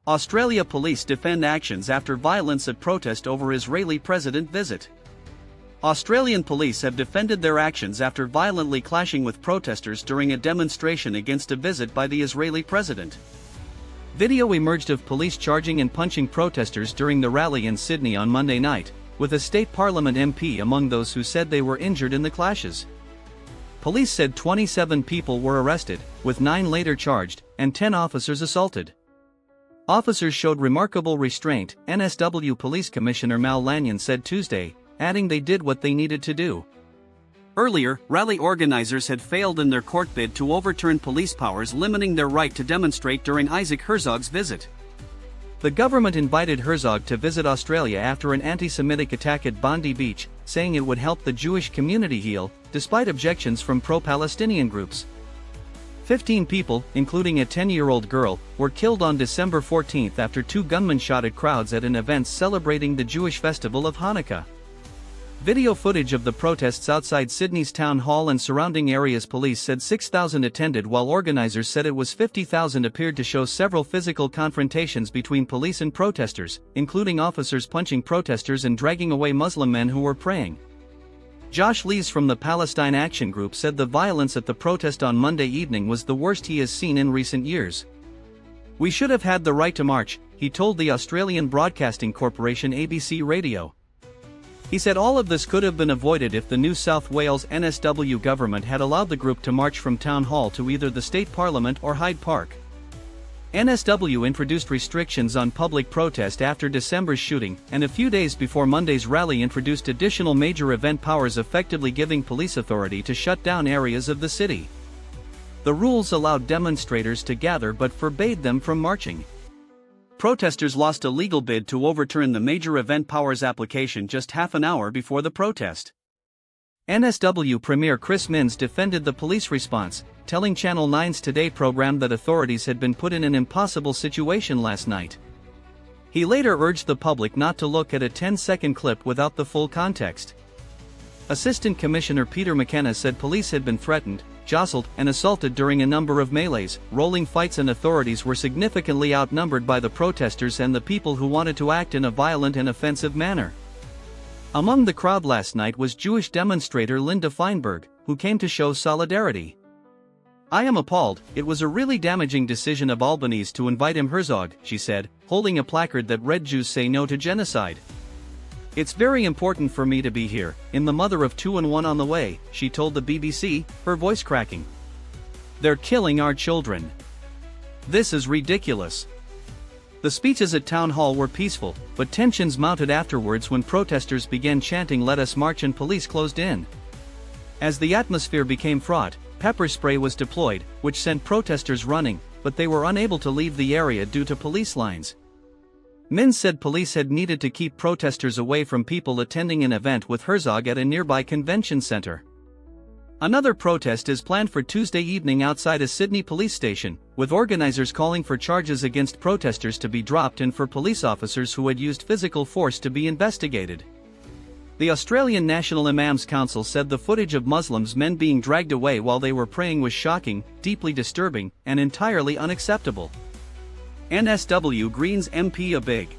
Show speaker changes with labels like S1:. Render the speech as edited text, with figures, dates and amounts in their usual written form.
S1: Australia police defend actions after violence at protest over Israeli president visit. Australian police have defended their actions after violently clashing with protesters during a demonstration against a visit by the Israeli president. Video emerged of police charging and punching protesters during the rally in Sydney on Monday night, with a state parliament MP among those who said they were injured in the clashes. Police said 27 people were arrested, with 9 later charged, and 10 officers assaulted. Officers showed remarkable restraint, NSW Police Commissioner Lanyon said Tuesday, adding they did what they needed to do. Earlier, rally organizers had failed in their court bid to overturn police powers limiting their right to demonstrate during Isaac Herzogs' visit. The government invited Herzog to visit Australia after an antisemitic attack at Bondi Beach, saying it would help the Jewish community heal, despite objections from pro-Palestinian groups. 15 people, including a 10-year-old girl, were killed on December 14 after 2 gunmen shot at crowds at an event celebrating the Jewish festival of Hanukkah. Video footage of the protests outside Sydney's town hall and surrounding areas. Police said 6,000 attended, while organizers said it was 50,000. Appeared to show several physical confrontations between police and protesters, including officers punching protesters and dragging away Muslim men who were praying. Josh Lees from the Palestine Action Group said the violence at the protest on Monday evening was the worst he has seen in recent years. "We should have had the right to march," he told the Australian Broadcasting Corporation ABC Radio. He said all of this could have been avoided if the New South Wales NSW government had allowed the group to march from Town Hall to either the State Parliament or Hyde Park. NSW introduced restrictions on public protest after December's shooting, and a few days before Monday's rally introduced additional major event powers, effectively giving police authority to shut down areas of the city. The rules allowed demonstrators to gather but forbade them from marching. Protesters lost a legal bid to overturn the major event powers application just half an hour before the protest. NSW Premier Chris Minns defended the police response, telling Channel 9's Today program that authorities had been put in an impossible situation last night. He later urged the public not to look at a 10-second clip without the full context. Assistant Commissioner Peter McKenna said police had been threatened, jostled, and assaulted during a number of melees, rolling fights, and authorities were significantly outnumbered by the protesters and the people who wanted to act in a violent and offensive manner. Among the crowd last night was Jewish demonstrator Linda Feinberg, who came to show solidarity. "I am appalled. It was a really damaging decision of Albanese to invite him, Herzog," she said, holding a placard that read "Jews say no to genocide." "It's very important for me to be here, in the mother of 2 and 1 on the way," she told the BBC, her voice cracking. "They're killing our children. This is ridiculous." The speeches at Town Hall were peaceful, but tensions mounted afterwards when protesters began chanting "Let us march" and police closed in. As the atmosphere became fraught, pepper spray was deployed, which sent protesters running, but they were unable to leave the area due to police lines. Minns said police had needed to keep protesters away from people attending an event with Herzog at a nearby convention center. Another protest is planned for Tuesday evening outside a Sydney police station, with organizers calling for charges against protesters to be dropped and for police officers who had used physical force to be investigated. The Australian National Imams Council said the footage of Muslims men being dragged away while they were praying was shocking, deeply disturbing, and entirely unacceptable. NSW Greens MP a big